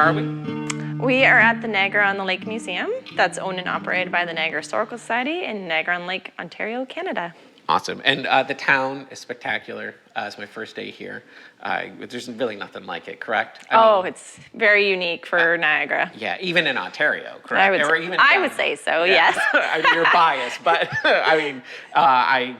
are we? We are at the Niagara-on-the-Lake Museum that's owned and operated by the Niagara Historical Society in Niagara-on-the-Lake, Ontario, Canada. Awesome. And the town is spectacular. It's my first day here. There's really nothing like it, correct? I mean, It's very unique for Niagara. yeah, even in Ontario, correct? I would say so, yes. I mean, you're biased, but I mean, I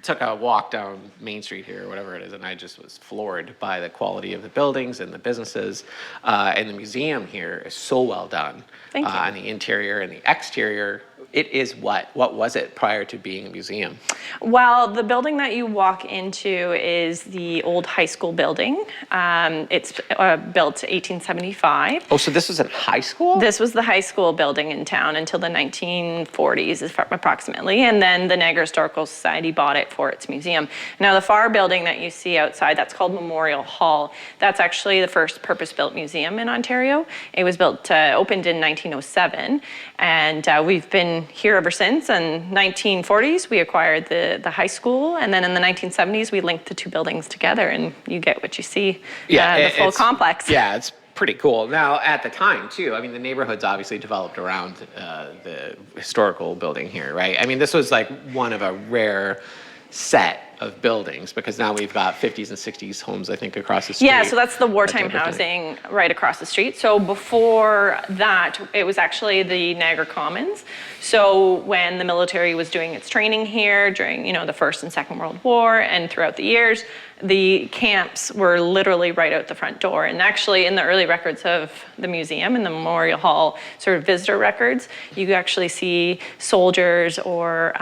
took a walk down Main Street here, or whatever it is, and I just was floored by the quality of the buildings and the businesses. And the museum here is so well done. Thank you. And the interior and the exterior. It is what? What was it prior to being a museum? Well, the building that you walk into is the old high school building. It's built 1875. Oh, so this was in high school? This was the high school building in town until the 1940s, approximately, and then the Niagara Historical Society bought it for its museum. Now, the far building that you see outside, that's called Memorial Hall. That's actually the first purpose-built museum in Ontario. It was opened in 1907, and we've been here ever since. In 1940s, we acquired the high school, and then in the 1970s, we linked the two buildings together, and you get what you see, the full complex. Yeah, it's pretty cool. Now, at the time, too, I mean, the neighborhood's obviously developed around the historical building here, right? I mean, this was like one of a rare set of buildings, because now we've got 50s and 60s homes, I think, across the street. Yeah, so that's the wartime housing right across the street. So before that, it was actually the Niagara Commons. So when the military was doing its training here during, the First and Second World War and throughout the years, the camps were literally right out the front door. And actually, in the early records of the museum, in the Memorial Hall sort of visitor records, you actually see soldiers or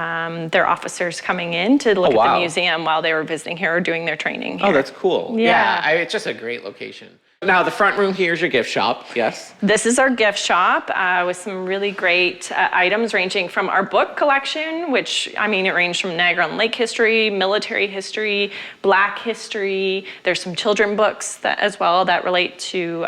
their officers coming in to look at the museum while they were visiting here or doing their training here. Oh, that's cool. Yeah. It's just a great location. Now, the front room here is your gift shop, yes? This is our gift shop with some really great items ranging from our book collection, which, I mean, it ranged from Niagara-on-the-Lake history, military history, Black history. There's some children books as well that relate to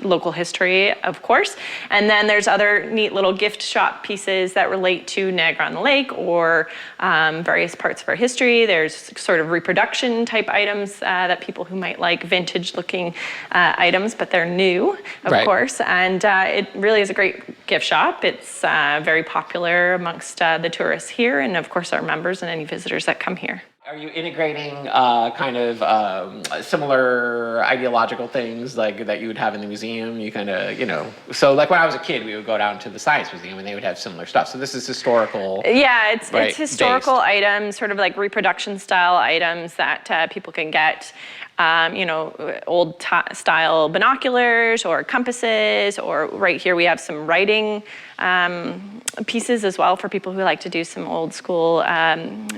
local history, of course. And then there's other neat little gift shop pieces that relate to Niagara-on-the-Lake or various parts of our history. There's sort of reproduction type items that people who might like vintage looking items, but they're new, of course, and it really is a great gift shop. It's very popular amongst the tourists here, and of course our members and any visitors that come here. Are you integrating kind of similar ideological things like that you would have in the museum? You kind of, so like when I was a kid, we would go down to the Science Museum and they would have similar stuff. So this is historical. Yeah, it's historical items, sort of like reproduction style items that people can get. Old style binoculars or compasses, or right here we have some writing pieces as well for people who like to do some old school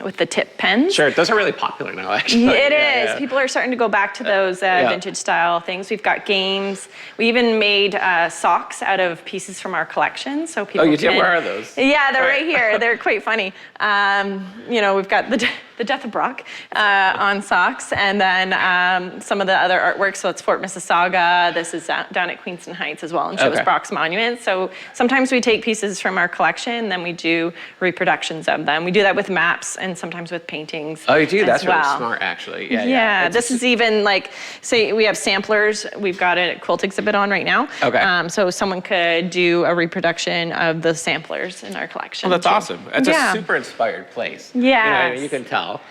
with the tip pens. Sure, those are really popular now, actually. It is. Yeah. People are starting to go back to those vintage style things. We've got games. We even made socks out of pieces from our collection, so people. Oh, you did? Where are those? Yeah, they're right here. They're quite funny. We've got the Death of Brock on socks, and then some of the other artwork. So it's Fort Mississauga. This is down at Queenston Heights as well, and shows Brock's monument. So sometimes we take pieces from our collection, then we do reproductions of them. We do that with maps and sometimes with paintings. Oh, you do? That's really smart, actually. Yeah. This is even like, say we have samplers. We've got a quilt exhibit on right now. Okay. So someone could do a reproduction of the samplers in our collection. Well, that's awesome. It's a super inspired place. Yeah. You can tell.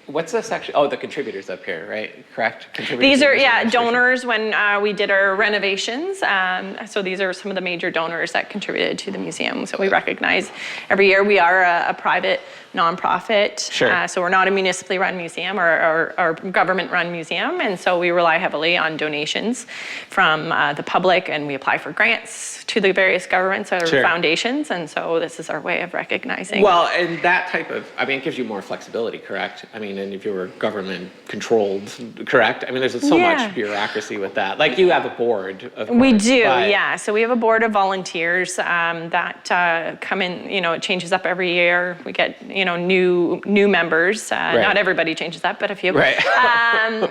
What's this actually? Oh, the contributors up here, right? Correct? These are, donors when we did our renovations. So these are some of the major donors that contributed to the museum. So we recognize every year we are a private nonprofit. Sure. So we're not a municipally run museum or government run museum. And so we rely heavily on donations from the public, and we apply for grants to the various governments or foundations. And so this is our way of recognizing. Well, and that type of, it gives you more flexibility, correct? And if you were government controlled, correct? There's so much bureaucracy with that. Like you have a board, of course. We do, yeah. So we have a board of volunteers that come in, it changes up every year. We get, new members. Not everybody changes that, but a few. Right.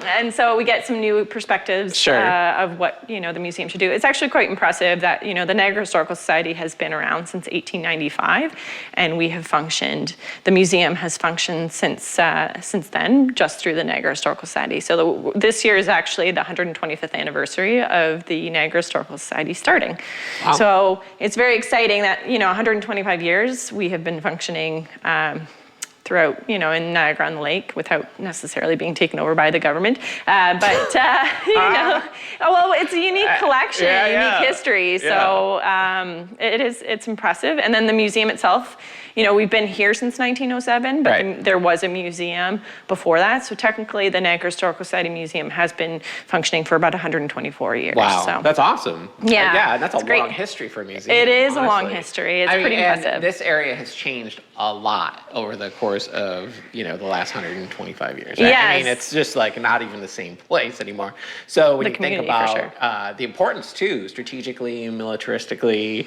And so we get some new perspectives of what the museum should do. It's actually quite impressive that the Niagara Historical Society has been around since 1895, and we have functioned. The museum has functioned since then, just through the Niagara Historical Society. So this year is actually the 125th anniversary of the Niagara Historical Society starting. Wow. So it's very exciting that 125 years we have been functioning throughout, in Niagara-on-the-Lake without necessarily being taken over by the government. Well, it's a unique collection, unique history. So it's impressive. And then the museum itself, we've been here since 1907, but there was a museum before that. So technically the Niagara Historical Society Museum has been functioning for about 124 years. Wow, so. That's awesome. Yeah, that's a long history for a museum. It is honestly. A long history. It's pretty impressive. This area has changed a lot over the course of the last 125 years. Right? Yes. I mean, it's just like not even the same place anymore. So when you think about the importance too, strategically, militaristically,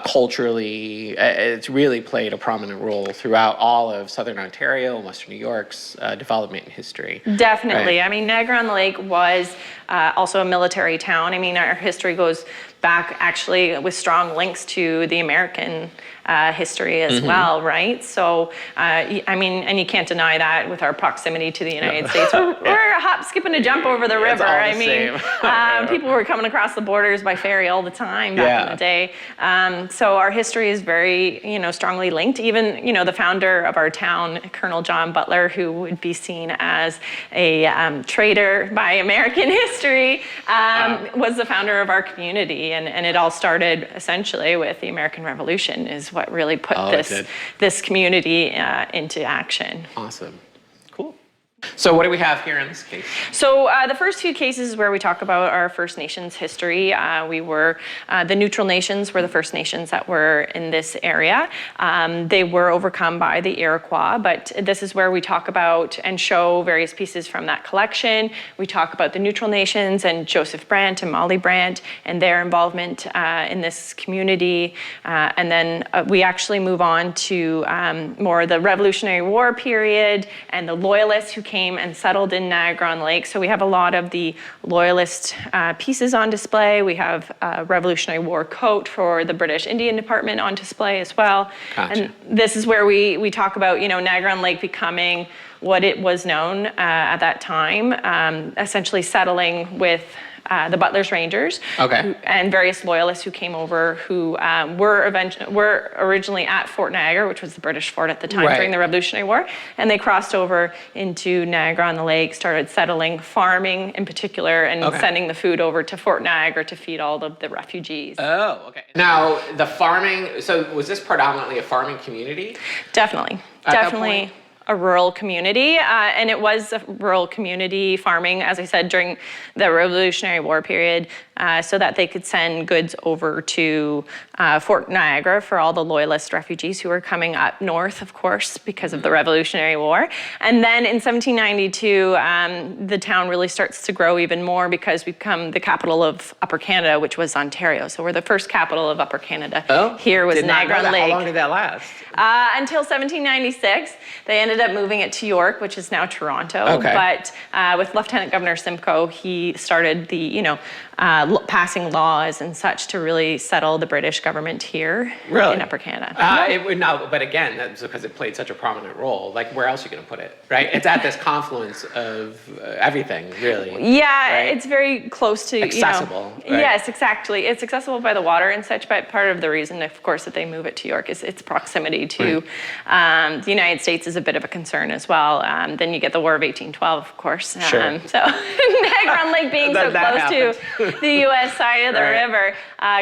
culturally, it's really played a prominent role throughout all of Southern Ontario and Western New York's development and history. Definitely. Right? I mean, Niagara-on-the-Lake was also a military town. I mean, our history goes back actually with strong links to the American history as well, right? So, I mean, and you can't deny that with our proximity to the United States. We're a hop, skip, and a jump over the river. I mean, people were coming across the borders by ferry all the time back in the day. So our history is very, strongly linked. Even, the founder of our town, Colonel John Butler, who would be seen as a traitor by American history, was the founder of our community. And it all started essentially with the American Revolution is what really put this community into action. Awesome. Cool. So what do we have here in this case? So the first few cases where we talk about our First Nations history, the neutral nations were the First Nations that were in this area. They were overcome by the Iroquois, but this is where we talk about and show various pieces from that collection. We talk about the neutral nations and Joseph Brant and Molly Brant and their involvement in this community. And then we actually move on to more the Revolutionary War period and the Loyalists who came and settled in Niagara-on-the-Lake. So we have a lot of the Loyalist pieces on display. We have a Revolutionary War coat for the British Indian Department on display as well. Gotcha. And this is where we talk about, Niagara-on-the-Lake becoming what it was known at that time, essentially settling with the Butler's Rangers and various Loyalists who came over who were originally at Fort Niagara, which was the British fort at the time during the Revolutionary War, and they crossed over into Niagara-on-the-Lake, started settling, farming in particular, and sending the food over to Fort Niagara to feed all of the refugees. Oh, okay. Now, the farming, so was this predominantly a farming community? Definitely. Definitely. A rural community, and it was a rural community farming, as I said, during the Revolutionary War period, so that they could send goods over to Fort Niagara for all the Loyalist refugees who were coming up north, of course, because of the Revolutionary War. And then in 1792, the town really starts to grow even more because we become the capital of Upper Canada, which was Ontario. So we're the first capital of Upper Canada. Here was Niagara-on-the-Lake. How long did that last? Until 1796. They ended up moving it to York, which is now Toronto. But with Lieutenant Governor Simcoe, he started the, passing laws and such to really settle the British government here in Upper Canada. No, but again, that's because it played such a prominent role. Like, where else are you going to put it, right? It's at this confluence of everything, really. Yeah, it's very close to, accessible. Yes, exactly. It's accessible by the water and such, but part of the reason, of course, that they move it to York is its proximity to the United States is a bit of a concern as well. Then you get the War of 1812, of course. So Niagara-on-the-Lake being so close to the U.S. side of the river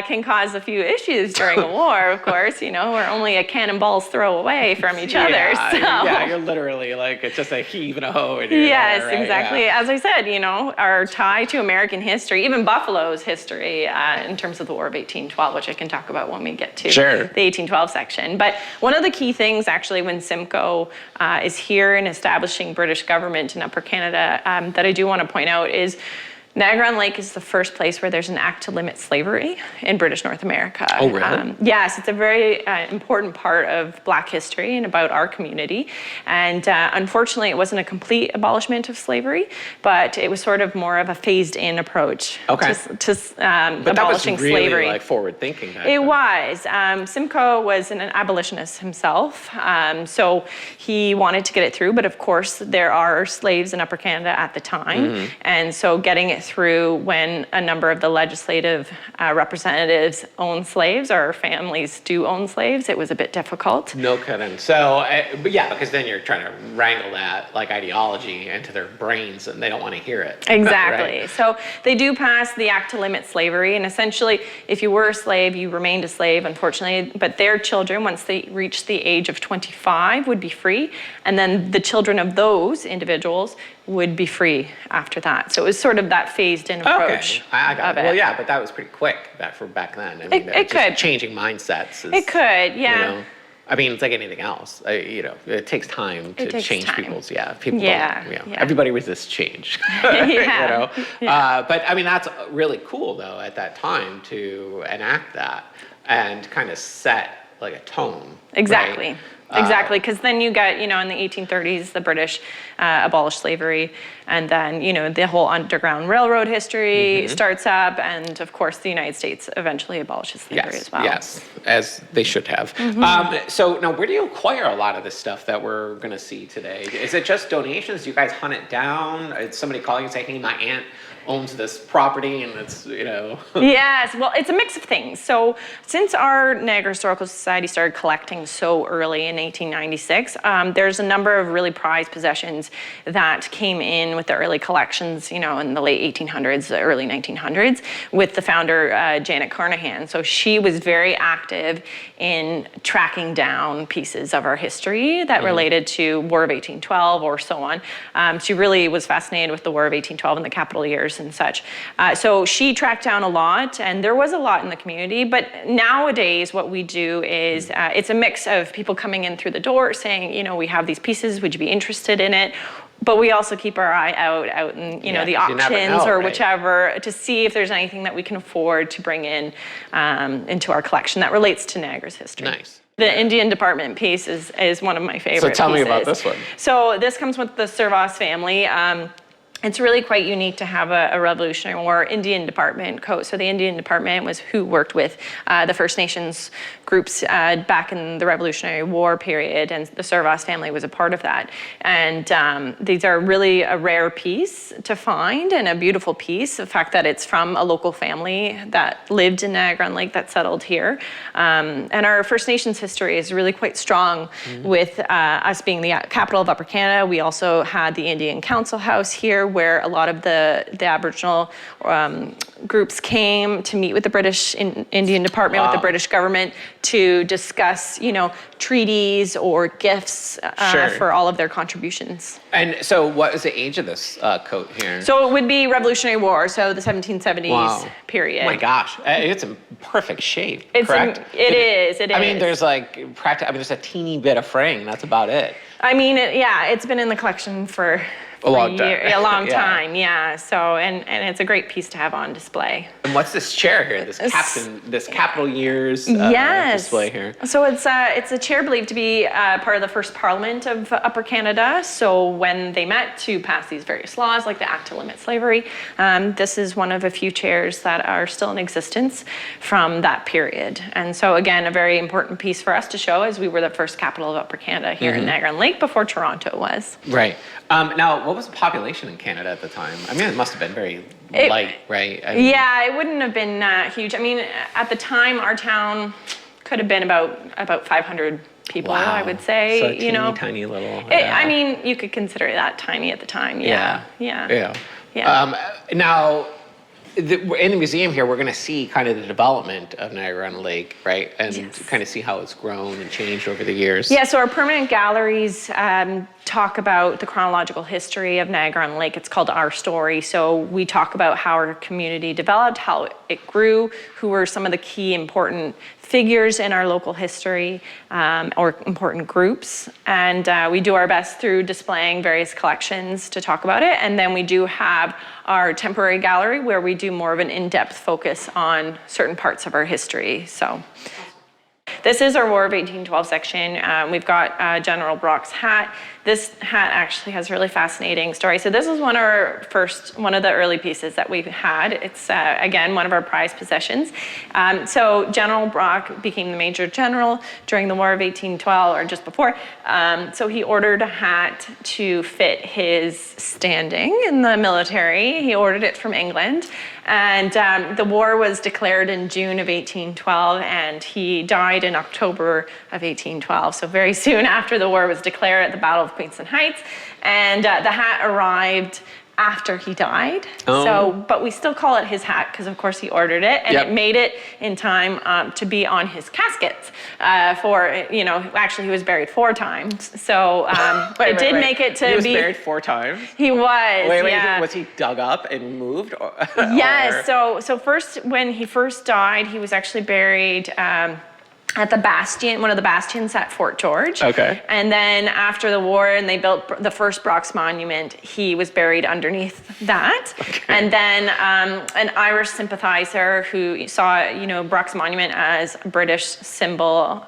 can cause a few issues during a war, of course. We're only a cannonball's throw away from each other. Yeah, you're literally like, it's just a heave and a hoe. Yes, exactly. Yeah. As I said, our tie to American history, even Buffalo's history in terms of the War of 1812, which I can talk about when we get to the 1812 section. But one of the key things, actually, when Simcoe is here and establishing British government in Upper Canada that I do want to point out is Niagara-on-the-Lake is the first place where there's an act to limit slavery in British North America. Oh, really? Yes, it's a very important part of Black history and about our community. And unfortunately, it wasn't a complete abolishment of slavery, but it was sort of more of a phased-in approach to but that was abolishing really slavery. like forward thinking. It was. Simcoe was an abolitionist himself, so he wanted to get it through. But of course, there are slaves in Upper Canada at the time, and so getting it through when a number of the legislative representatives own slaves or families do own slaves, it was a bit difficult. No kidding. So, but yeah, because then you're trying to wrangle that like ideology into their brains, and they don't want to hear it. Exactly. Right? So they do pass the act to limit slavery, and essentially, if you were a slave, you remained a slave, unfortunately. But their children, once they reached the age of 25, would be free, and then the children of those individuals would be free after that. So it was sort of that phased-in approach. Okay, I got it. Well, yeah, but that was pretty quick back then. I mean, It could. Changing mindsets. It could, yeah. You know, I mean, it's like anything else. It takes time to change people's. Yeah, people. Yeah, don't, yeah. Everybody resists change. Yeah. You know. Yeah. But I mean, that's really cool though at that time to enact that and kind of set like a tone. Exactly. Right? Exactly, because then you get, in the 1830s, the British abolished slavery, and then, the whole Underground Railroad history starts up, and of course, the United States eventually abolishes slavery as well. Yes, as they should have. So now, where do you acquire a lot of this stuff that we're going to see today? Is it just donations? Do you guys hunt it down? Is somebody calling and saying, hey, my aunt owns this property and it's, Yes, well, it's a mix of things. So since our Niagara Historical Society started collecting so early in 1896, there's a number of really prized possessions that came in with the early collections, in the late 1800s, the early 1900s, with the founder, Janet Carnahan. So she was very active in tracking down pieces of our history that related to War of 1812 or so on. She really was fascinated with the War of 1812 and the capital years and such. So she tracked down a lot, and there was a lot in the community. But nowadays, what we do is it's a mix of people coming in through the door saying, we have these pieces, would you be interested in it? But we also keep our eye out in, the auctions or whichever to see if there's anything that we can afford to bring in into our collection that relates to Niagara's history. Nice. The Indian department piece is one of my favorite So tell me pieces. about this one. So this comes with the Servas family. It's really quite unique to have a Revolutionary War Indian Department coat. So the Indian Department was who worked with the First Nations groups back in the Revolutionary War period, and the Servas family was a part of that. And these are really a rare piece to find and a beautiful piece. The fact that it's from a local family that lived in Niagara-on-the-Lake that settled here. And our First Nations history is really quite strong with us being the capital of Upper Canada. We also had the Indian Council House here, where a lot of the Aboriginal groups came to meet with the British Indian Department, with the British government, to discuss, treaties or gifts for all of their contributions. And so what is the age of this coat here? So it would be Revolutionary War, so the 1770s period. Oh my gosh, it's in perfect shape, correct? It is. I mean, there's there's a teeny bit of fraying, that's about it. I mean, it's been in the collection for a long time. Yeah. So, and it's a great piece to have on display. And what's this chair here? This capital years display here. So it's a chair believed to be part of the first Parliament of Upper Canada. So when they met to pass these various laws, like the Act to Limit Slavery, this is one of a few chairs that are still in existence from that period. And so again, a very important piece for us to show, as we were the first capital of Upper Canada here in Niagara-on-the-Lake before Toronto was. Right. Now, what was the population in Canada at the time? I mean, it must have been very light, right? It wouldn't have been huge. I mean, at the time, our town could have been about 500 people, I would say. So a tiny little. I mean, you could consider that tiny at the time. Yeah. Now, in the museum here, we're going to see kind of the development of Niagara-on-the-Lake, right? And kind of see how it's grown and changed over the years. Yeah, so our permanent galleries talk about the chronological history of Niagara-on-the-Lake. It's called Our Story. So we talk about how our community developed, how it grew, who were some of the key important figures in our local history or important groups. And we do our best through displaying various collections to talk about it. And then we do have our temporary gallery where we do more of an in-depth focus on certain parts of our history. So this is our War of 1812 section. We've got General Brock's hat. This hat actually has a really fascinating story. So this is one of the early pieces that we've had. It's, again, one of our prized possessions. So General Brock became the Major General during the War of 1812, or just before. So he ordered a hat to fit his standing in the military. He ordered it from England. And the war was declared in June of 1812, and he died in October of 1812. So very soon after the war was declared at the Battle of Queenston Heights. And the hat arrived after he died. So, but we still call it his hat because of course he ordered it, and it made it in time to be on his caskets actually he was buried 4 times. So it did make it to be. He was buried 4 times? He was, Wait, was he dug up and moved? Yes, so first, when he first died, he was actually buried at the bastion, one of the bastions at Fort George. Okay. And then after the war and they built the first Brock's Monument, he was buried underneath that. Okay. And then an Irish sympathizer who saw, Brock's Monument as a British symbol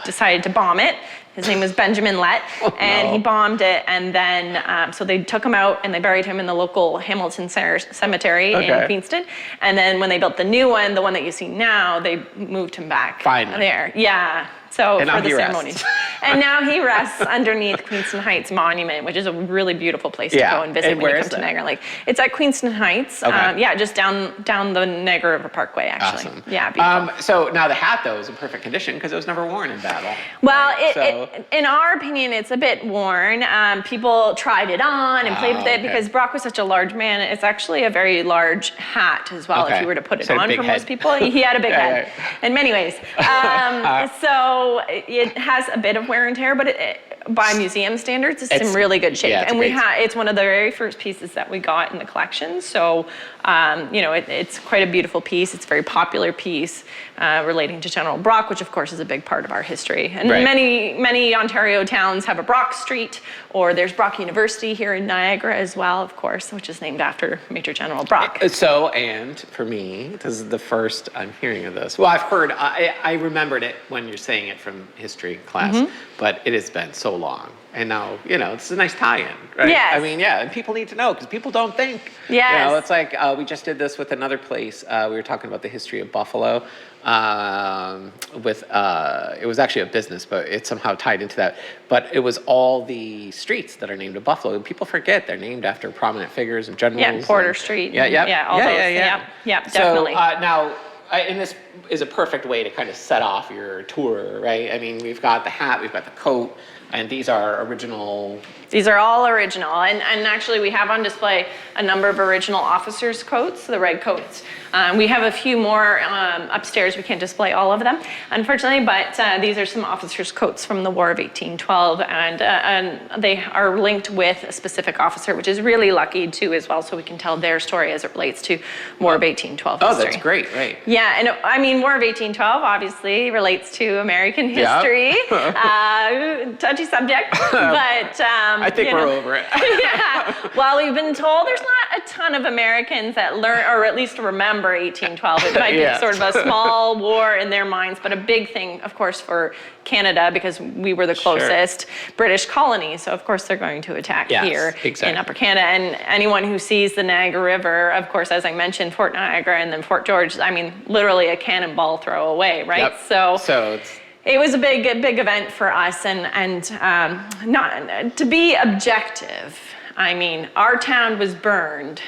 decided to bomb it. His name was Benjamin Lett, and he bombed it, and then, so they took him out and they buried him in the local Hamilton Cemetery in Queenston, and then when they built the new one, the one that you see now, they moved him back there. Yeah. So for the ceremony. And now he rests underneath Queenston Heights Monument, which is a really beautiful place to go and visit when you come to Niagara-on-the-Lake. It's at Queenston Heights. Just down the Niagara River Parkway, actually. Awesome. Yeah, beautiful. So now the hat, though, is in perfect condition because it was never worn in battle. Well, in our opinion, it's a bit worn. People tried it on and played with it because Brock was such a large man. It's actually a very large hat as well, if you were to put it on for most people. He had a big head in many ways. So it has a bit of wear and tear, but by museum standards, it's in really good shape. Yeah, and it's one of the very first pieces that we got in the collection. So, it's quite a beautiful piece. It's a very popular piece relating to General Brock, which of course is a big part of our history. And many Ontario towns have a Brock Street, or there's Brock University here in Niagara as well, of course, which is named after Major General Brock. So, and for me, this is the first I'm hearing of this. Well, I've heard, I remembered it when you're saying it from history class, but it has been so long. And now, it's a nice tie-in, right? Yes. I mean, and people need to know because people don't think. Yes. It's like we just did this with another place. We were talking about the history of Buffalo. It was actually a business, but it somehow tied into that. But it was all the streets that are named of Buffalo. And people forget they're named after prominent figures and generals. Yeah, Porter Street. Yeah, definitely. And this is a perfect way to kind of set off your tour, right? I mean, we've got the hat, we've got the coat, and these are original. These are all original. And actually, we have on display a number of original officers' coats, the red coats. We have a few more upstairs. We can't display all of them, unfortunately, but these are some officers' coats from the War of 1812, and they are linked with a specific officer, which is really lucky, too, as well, so we can tell their story as it relates to War of 1812 history. Oh, that's great, right. Yeah, and I mean, War of 1812 obviously relates to American history. Touchy subject, but I think we're over it. Well, we've been told there's not a ton of Americans that learn, or at least remember 1812. It might be sort of a small war in their minds, but a big thing, of course, for Canada, because we were the closest British colony. So, of course, they're going to attack here in Upper Canada. And anyone who sees the Niagara River, of course, as I mentioned, Fort Niagara and then Fort George, I mean, literally a cannonball throw away, right? So it's... It was a big event for us, and not to be objective. I mean, our town was burned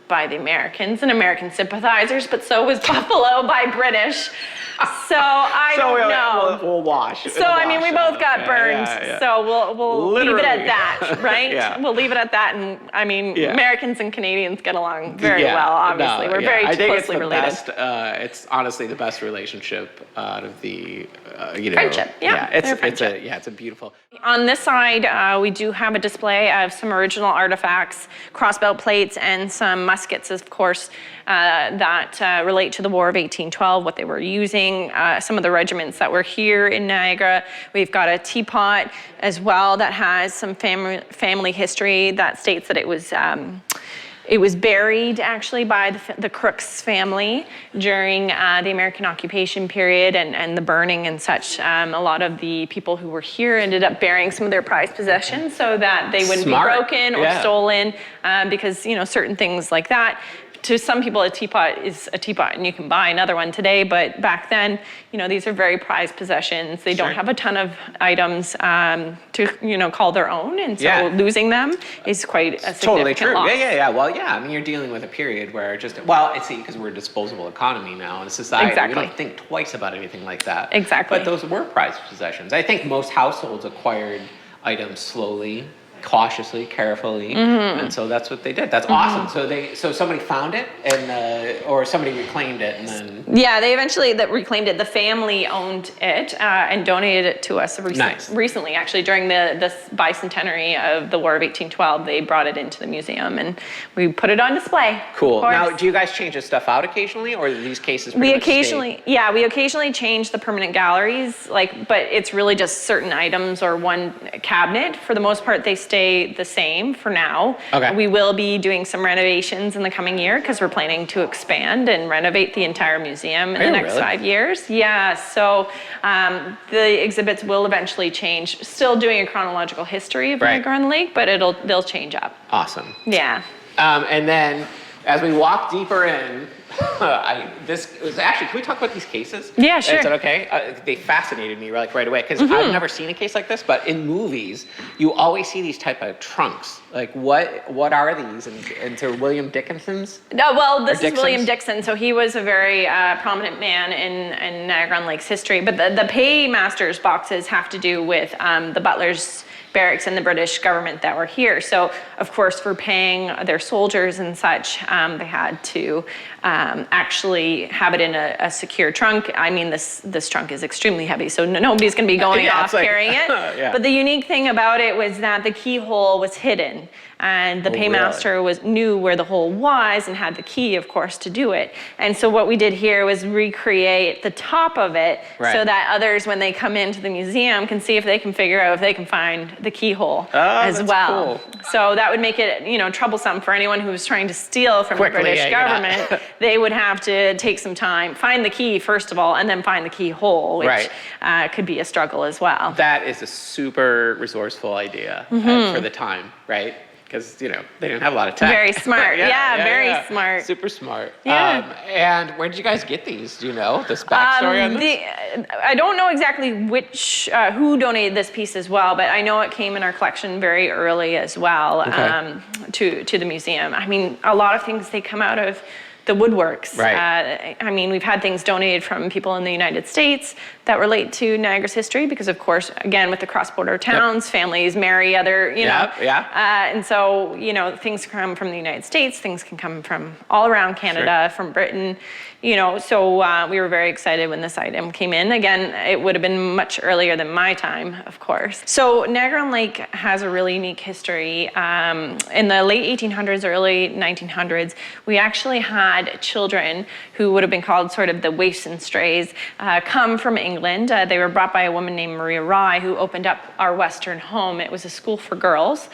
by the Americans and American sympathizers, but so was Buffalo by British. So I don't know. We'll wash. So I mean, we both got burned. So we'll leave it at that, right? We'll leave it at that. And I mean, Americans and Canadians get along very well. Obviously, we're very closely related. It's honestly the best relationship out of the Friendship, yeah, it's their friendship. it's a beautiful. On this side, we do have a display of some original artifacts, crossbow plates, and some muskets, of course, that relate to the War of 1812, what they were using, some of the regiments that were here in Niagara. We've got a teapot as well that has some family history that states that it was buried actually by the Crooks family during the American occupation period and the burning and such. A lot of the people who were here ended up burying some of their prized possessions so that they wouldn't Smart. be broken or Yeah. stolen, because certain things like that. To some people, a teapot is a teapot, and you can buy another one today. But back then, these are very prized possessions. They don't Sure. have a ton of items to call their own, and so Yeah. losing them is quite a significant Totally true. loss. Yeah. Well, yeah. I mean, you're dealing with a period where I see, because we're a disposable economy now in society, Exactly. we don't think twice about anything like that. Exactly. But those were prized possessions. I think most households acquired items slowly, cautiously, carefully, and so that's what they did. That's awesome. So somebody found it, or somebody reclaimed it, and then. Yeah, they eventually reclaimed it. The family owned it and donated it to us Nice. recently, actually, during the bicentenary of the War of 1812. They brought it into the museum, and we put it on display. Cool. Of course. Now, do you guys change this stuff out occasionally, or do these cases pretty We much stay? occasionally change the permanent galleries, but it's really just certain items or one cabinet. For the most part, they stay the same for now. Okay. We will be doing some renovations in the coming year because we're planning to expand and renovate the entire museum in the next really? 5 years. Yeah, so the exhibits will eventually change. Still doing a chronological history of Right. Niagara-on-the-Lake, but they'll change up. Awesome. Yeah. And then, as we walk deeper in, this was actually. Can we talk about these cases? Yeah, sure. Is that okay? They fascinated me right away because I've never seen a case like this. But in movies, you always see these type of trunks. Like what are these? And to William Dickinson's. No, well, this is Dixon's? William Dixon. So he was a very prominent man in Niagara-on-Lake's history. But the paymasters boxes have to do with the butlers' barracks and the British government that were here. So, of course, for paying their soldiers and such, they had to actually have it in a secure trunk. I mean, this trunk is extremely heavy, so nobody's going to be going Yeah, off it's like- carrying it. Yeah. But the unique thing about it was that the keyhole was hidden. And the paymaster knew where the hole was and had the key, of course, to do it. And so what we did here was recreate the top of it Right. so that others, when they come into the museum, can see if they can figure out if they can find the keyhole as that's well. cool. So that would make it, troublesome for anyone who was trying to steal from Quickly, the British yeah, you're not- government. They would have to take some time, find the key first of all, and then find the keyhole, which could be a struggle as well. That is a super resourceful idea for the time, right? Because they didn't have a lot of time. Very smart. Very smart. Super smart. Yeah. And where did you guys get these? Do you know this backstory on this? I don't know exactly who donated this piece as well, but I know it came in our collection very early as well. Okay. To the museum. I mean, a lot of things, they come out of the woodworks. Right. I mean, we've had things donated from people in the United States that relate to Niagara's history because, of course, again, with the cross-border towns, families marry other, and so, things come from the United States, things can come from all around Canada, from Britain, so we were very excited when this item came in. Again, it would have been much earlier than my time, of course. So Niagara-on-Lake has a really unique history. In the late 1800s, early 1900s, we actually had children who would have been called sort of the waifs and strays come from England. They were brought by a woman named Maria Rye, who opened up our Western home. It was a school for girls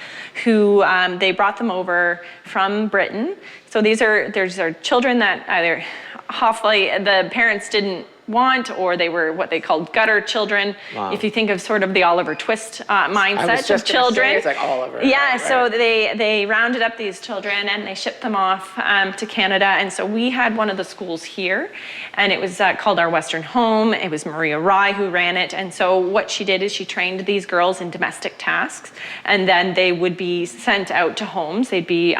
who they brought them over from Britain. So these are children that either hopefully the parents didn't want, or they were what they called gutter children. Wow. If you think of sort of the Oliver Twist mindset of just gonna children. say, it's like Oliver. Yeah, right, so right. they rounded up these children and they shipped them off to Canada. And so we had one of the schools here, and it was called Our Western Home. It was Maria Rye who ran it. And so what she did is she trained these girls in domestic tasks, and then they would be sent out to homes. They'd be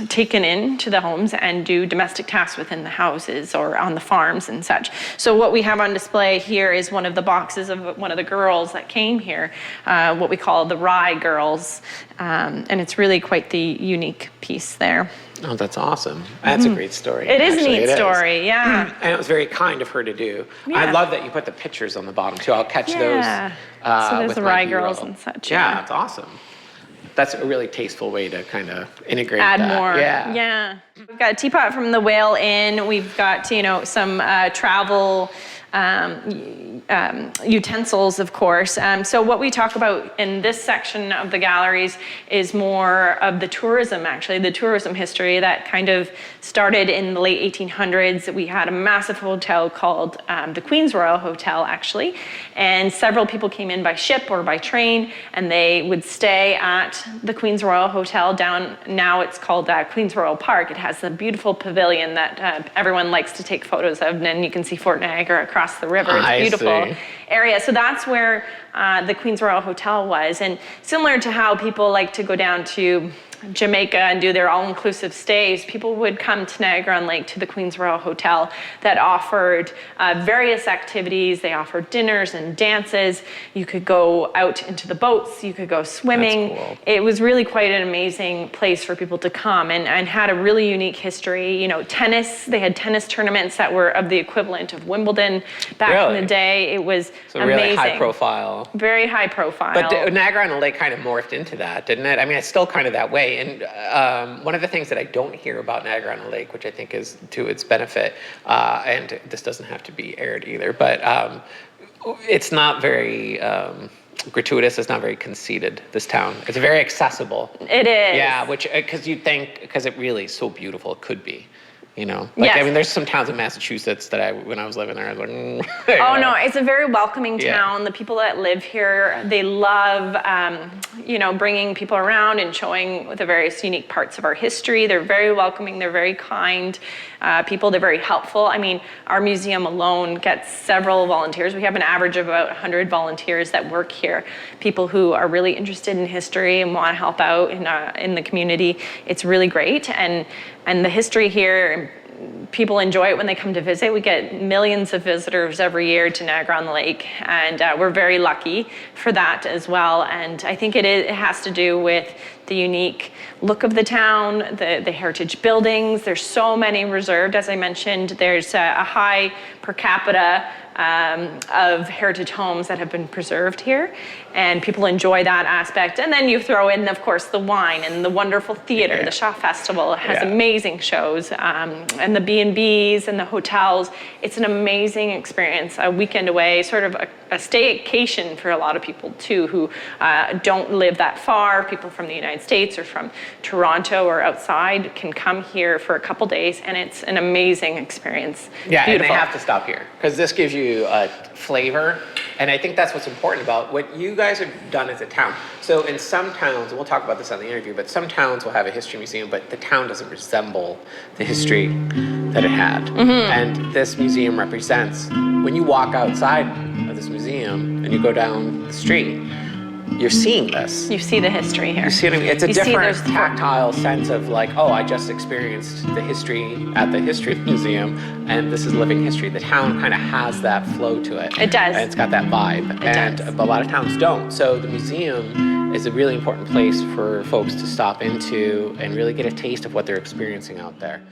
taken into the homes and do domestic tasks within the houses or on the farms and such. So what we have on display here is one of the boxes of one of the girls that came here, what we call the Rye Girls. And it's really quite the unique piece there. Oh, that's awesome. That's a great story. It is Actually, a neat story, yeah. And it was very kind of her to do. Yeah. I love that you put the pictures on the bottom too. I'll catch those. So there's with the my Rye B-roll. Girls and such. Yeah, that's awesome. That's a really tasteful way to kind of integrate Add that. more. Yeah. Yeah. We've got a teapot from the Whale Inn. We've got, some travel utensils, of course. So what we talk about in this section of the galleries is more of the tourism, actually, the tourism history that kind of started in the late 1800s. We had a massive hotel called the Queen's Royal Hotel, actually, and several people came in by ship or by train, and they would stay at the Queen's Royal Hotel down, now it's called Queen's Royal Park. It has a beautiful pavilion that everyone likes to take photos of, and then you can see Fort Niagara across the river. It's a beautiful area. So that's where the Queen's Royal Hotel was. And similar to how people like to go down to Jamaica and do their all-inclusive stays, people would come to Niagara-on-the-Lake to the Queen's Royal Hotel that offered various activities. They offered dinners and dances. You could go out into the boats. You could go swimming. That's cool. It was really quite an amazing place for people to come, and had a really unique history. Tennis, they had tennis tournaments that were of the equivalent of Wimbledon back in the day. It was amazing. Really high profile. Very high profile. But Niagara-on-the-Lake kind of morphed into that, didn't it? I mean, it's still kind of that way. And one of the things that I don't hear about Niagara-on-the-Lake, which I think is to its benefit, and this doesn't have to be aired either, but it's not very gratuitous. It's not very conceited, this town. It's very accessible. It is. Yeah, which, because you'd think, because it really is so beautiful, it could be. Yes. I mean, there's some towns in Massachusetts that when I was living there, I was like, Oh no, it's a very welcoming town. The people that live here, they love, bringing people around and showing the various unique parts of our history. They're very welcoming. They're very kind people. They're very helpful. I mean, our museum alone gets several volunteers. We have an average of about 100 volunteers that work here. People who are really interested in history and want to help out in the community. It's really great, and the history here, people enjoy it when they come to visit. We get millions of visitors every year to Niagara-on-the-Lake, and we're very lucky for that as well. And I think it has to do with the unique look of the town, the heritage buildings. There's so many reserved, as I mentioned. There's a high per capita of heritage homes that have been preserved here, and people enjoy that aspect. And then you throw in, of course, the wine and the wonderful theater. The Shaw Festival has amazing shows, and the B&Bs and the hotels. It's an amazing experience, a weekend away, sort of a staycation for a lot of people too, who don't live that far. People from the United States or from Toronto or outside can come here for a couple days, and it's an amazing experience. Yeah, beautiful. And they have to stop here because this gives you a flavor, and I think that's what's important about what you guys have done as a town. So in some towns, and we'll talk about this on the interview, but some towns will have a history museum, but the town doesn't resemble the history that it had. And this museum represents, when you walk outside of this museum and you go down the street, you're seeing this. You see the history here. You see what I mean? It's a You see different there's- tactile sense of like, oh, I just experienced the history at the History Museum, and this is living history. The town kind of has that flow to it. It does. And it's got that vibe. It does. But a lot of towns don't. So the museum is a really important place for folks to stop into and really get a taste of what they're experiencing out there.